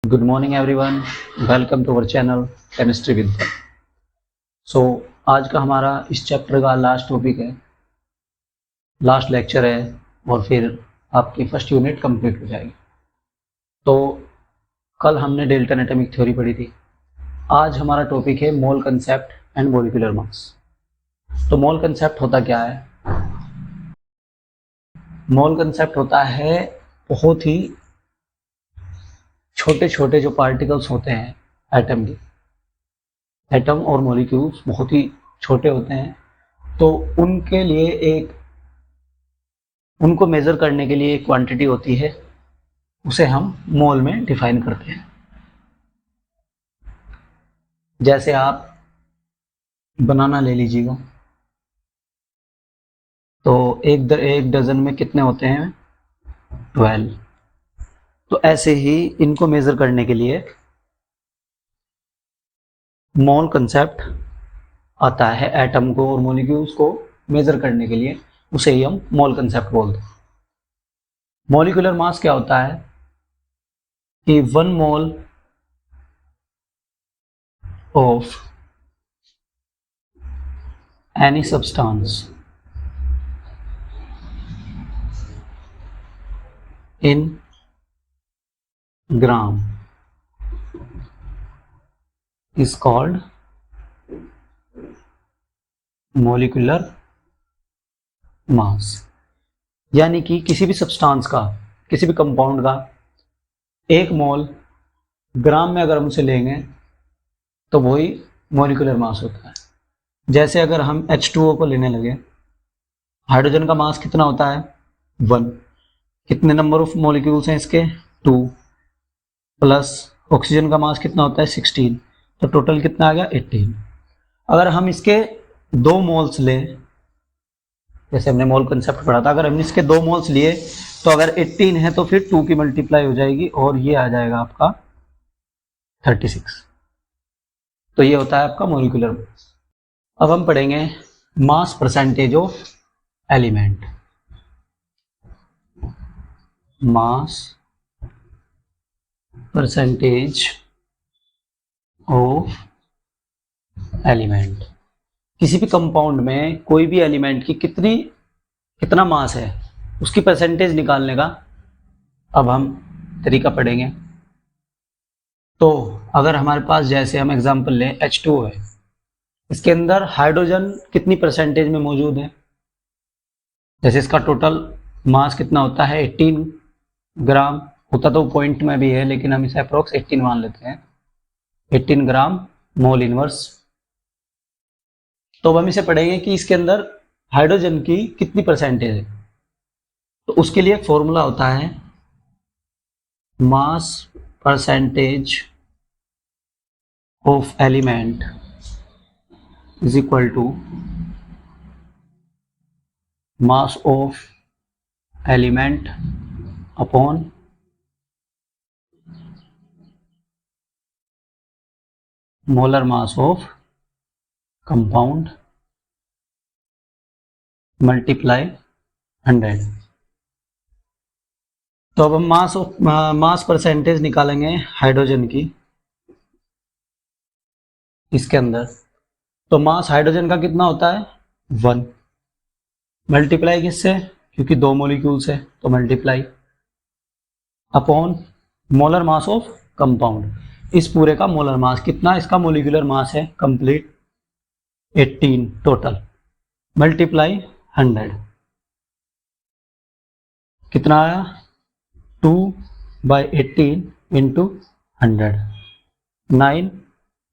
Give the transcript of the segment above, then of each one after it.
Good morning everyone. Welcome to our channel Chemistry with Them. आज का हमारा इस चैप्टर का लास्ट टॉपिक है, लास्ट लेक्चर है और फिर आपकी फर्स्ट यूनिट कंप्लीट हो जाएगी। तो कल हमने डेल्टा एटॉमिक थ्योरी पढ़ी थी। आज हमारा टॉपिक है मोल कंसेप्ट एंड मॉलिक्यूलर मास। तो मोल कंसेप्ट होता क्या है? मोल कंसेप्ट होता है बहुत ही छोटे छोटे जो पार्टिकल्स होते हैं एटम के, एटम और मॉलिक्यूल्स बहुत ही छोटे होते हैं, तो उनके लिए उनको मेजर करने के लिए एक क्वांटिटी होती है, उसे हम मोल में डिफाइन करते हैं। जैसे आप बनाना ले लीजिएगा, तो एक डजन में कितने होते हैं? 12। तो ऐसे ही इनको मेजर करने के लिए मोल कंसेप्ट आता है। एटम को और मॉलिक्यूल्स को मेजर करने के लिए उसे ही हम मोल कंसेप्ट बोलते हैं। मॉलिक्यूलर मास क्या होता है कि 1 mole of any substance in gram is called molecular mass। यानी कि किसी भी सब्सटेंस का, किसी भी कंपाउंड का 1 मोल ग्राम में अगर हम उसे लेंगे तो वही मॉलिक्यूलर मास होता है। जैसे अगर हम H2O को लेने लगे, हाइड्रोजन का मास कितना होता है? 1। कितने नंबर ऑफ मॉलिक्यूल्स हैं इसके? 2 प्लस ऑक्सीजन का मास कितना होता है? 16। तो टोटल कितना आ गया? 18। अगर हम इसके 2 मोल्स लें, जैसे हमने मोल कंसेप्ट पढ़ा था, अगर हमने इसके 2 मोल्स लिए तो अगर 18 है तो फिर 2 की मल्टीप्लाई हो जाएगी और ये आ जाएगा आपका 36। तो ये होता है आपका मॉलिक्यूलर मास। अब हम पढ़ेंगे मास percentage of element. Mass percentage of element. किसी भी कंपाउंड में कोई भी एलिमेंट की कितना मास है, उसकी परसेंटेज निकालने का अब हम तरीका पढ़ेंगे। तो अगर हमारे पास, जैसे हम एग्जांपल लें H2O है, इसके अंदर हाइड्रोजन कितनी परसेंटेज में मौजूद है? जैसे इसका टोटल मास कितना होता है? 18 ग्राम होता, तो पॉइंट में भी है लेकिन हम इसे अप्रोक्स 18 मान लेते हैं। 18 ग्राम मोल इनवर्स। तो अब हम इसे पढ़ेंगे कि इसके अंदर हाइड्रोजन की कितनी परसेंटेज है। तो उसके लिए एक फॉर्मूला होता है, mass percentage of element is equal to mass of element upon molar mass of compound multiply 100। तो अब हम मास परसेंटेज निकालेंगे हाइड्रोजन की इसके अंदर। तो मास हाइड्रोजन का कितना होता है? 1। मल्टीप्लाई किससे? क्योंकि 2 मॉलिक्यूल्स है तो multiply upon molar mass of compound. इस पूरे का मोलर मास कितना, इसका मॉलिक्यूलर मास है कंप्लीट 18 टोटल, मल्टीप्लाई 100। कितना आया? 2/18 इंटू 100, 9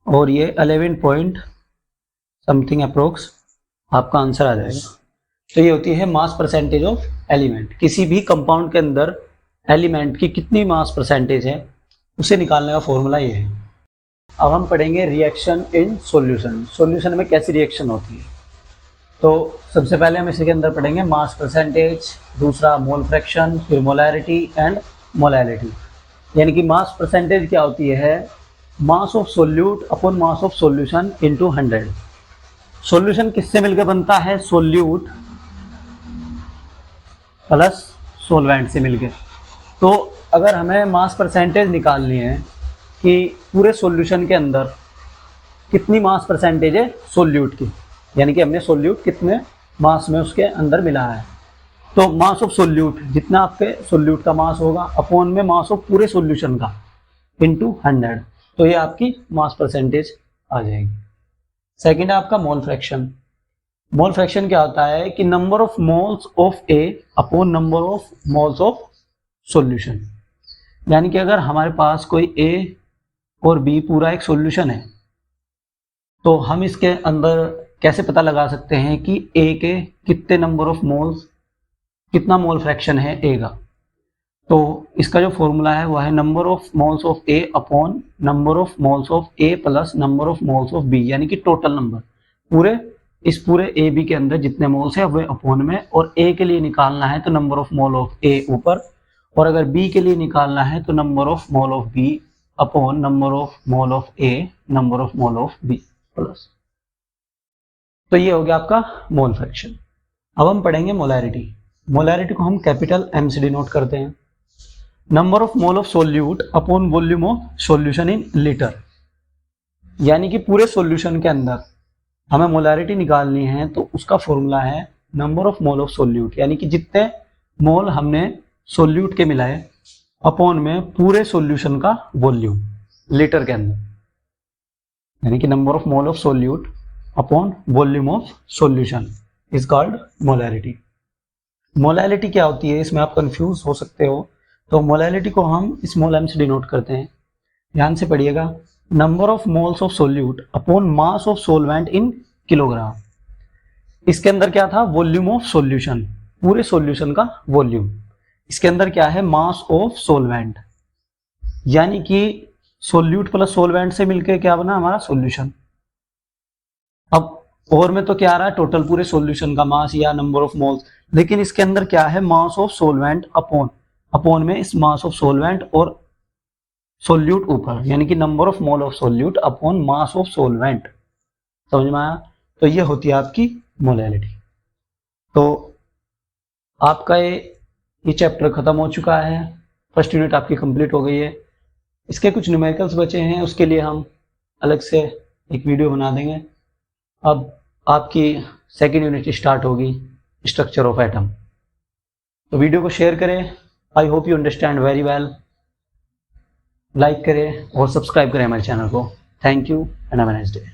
और ये 11 पॉइंट समथिंग अप्रोक्स आपका आंसर आ जाएगा। तो ये होती है मास परसेंटेज ऑफ एलिमेंट। किसी भी कंपाउंड के अंदर एलिमेंट की कितनी मास परसेंटेज है उसे निकालने का फॉर्मूला ये है। अब हम पढ़ेंगे रिएक्शन इन सॉल्यूशन। सॉल्यूशन में कैसी रिएक्शन होती है। तो सबसे पहले हम इसके अंदर पढ़ेंगे मास परसेंटेज, दूसरा मोल फ्रैक्शन, फिर मोलैरिटी एंड मोलैलिटी। यानी कि मास परसेंटेज क्या होती है? Mass of solute upon mass of solution into 100। Solution किससे मिलकर बनता है? सोल्यूट प्लस सोलवेंट से मिलकर। तो अगर हमें मास परसेंटेज निकालनी है कि पूरे सॉल्यूशन के अंदर कितनी मास परसेंटेज है सोल्यूट की, यानी कि हमने सोल्यूट कितने मास में उसके अंदर मिला है। तो मास ऑफ सोल्यूट, जितना आपके सोल्यूट का मास होगा अपॉन में मास ऑफ पूरे सोल्यूशन का इंटू 100, तो ये आपकी मास परसेंटेज आ जाएगी। सेकंड है आपका मोल फ्रैक्शन। मोल फ्रैक्शन क्या होता है कि number of moles of A upon number of moles of solution, यानी कि अगर हमारे पास कोई ए और बी पूरा एक सॉल्यूशन है, तो हम इसके अंदर कैसे पता लगा सकते हैं कि ए के कितने नंबर ऑफ मोल्स, कितना मोल फ्रैक्शन है ए का। तो इसका जो फॉर्मूला है वह है number of moles of A upon number of moles of A plus number of moles of B, यानी कि टोटल नंबर पूरे इस पूरे ए बी के अंदर जितने मोल्स है वे अपॉन में, और ए के लिए निकालना है तो number of mole of A ऊपर, और अगर बी के लिए निकालना है तो number of mole of B upon number of mole of A number of mole of B plus. तो ये हो गया आपका मोल फ्रैक्शन। अब हम पढ़ेंगे मोलैरिटी। मोलैरिटी को हम कैपिटल एम से डिनोट करते हैं। Number of mole of solute upon volume of solution in litre, यानी कि पूरे सॉल्यूशन के अंदर हमें मोलैरिटी निकालनी है तो उसका फॉर्मूला है number of mole of solute, यानी कि जितने मोल हमने सोल्यूट के मिलाए अपॉन में पूरे सॉल्यूशन का वॉल्यूम लीटर के अंदर, यानी कि number of mole of solute upon volume of solution is called molarity. Molality क्या होती है, इसमें आप कंफ्यूज हो सकते हो। तो मोलैलिटी को हम स्मॉल एम से डिनोट करते हैं। ध्यान से पढ़िएगा, number of moles of solute upon mass of solvent in kilogram. इसके अंदर क्या था, वॉल्यूम ऑफ सॉल्यूशन, पूरे सॉल्यूशन का वॉल्यूम। इसके अंदर क्या है, मास ऑफ सोलवेंट, यानी कि सोल्यूट प्लस सोलवेंट से मिलकर क्या बना हमारा सॉल्यूशन। अब और में तो क्या आ रहा है, टोटल पूरे सॉल्यूशन का मास या नंबर ऑफ मोल्स, लेकिन इसके अंदर क्या है, मास ऑफ सोलवेंट अपॉन में इस मास ऑफ सोलवेंट और सोल्यूट ऊपर, यानी कि number of mole of solute upon mass of solvent. समझ में आया? तो ये होती है आपकी मोलैलिटी। तो आपका ये चैप्टर खत्म हो चुका है, फर्स्ट यूनिट आपकी कंप्लीट हो गई है। इसके कुछ न्यूमेरिकल्स बचे हैं, उसके लिए हम अलग से एक वीडियो बना देंगे। अब आपकी सेकेंड यूनिट स्टार्ट होगी, स्ट्रक्चर ऑफ एटम। तो वीडियो को शेयर करें, I hope you understand very well. Like करें और सब्सक्राइब करें हमारे चैनल को। Thank you and have a nice day.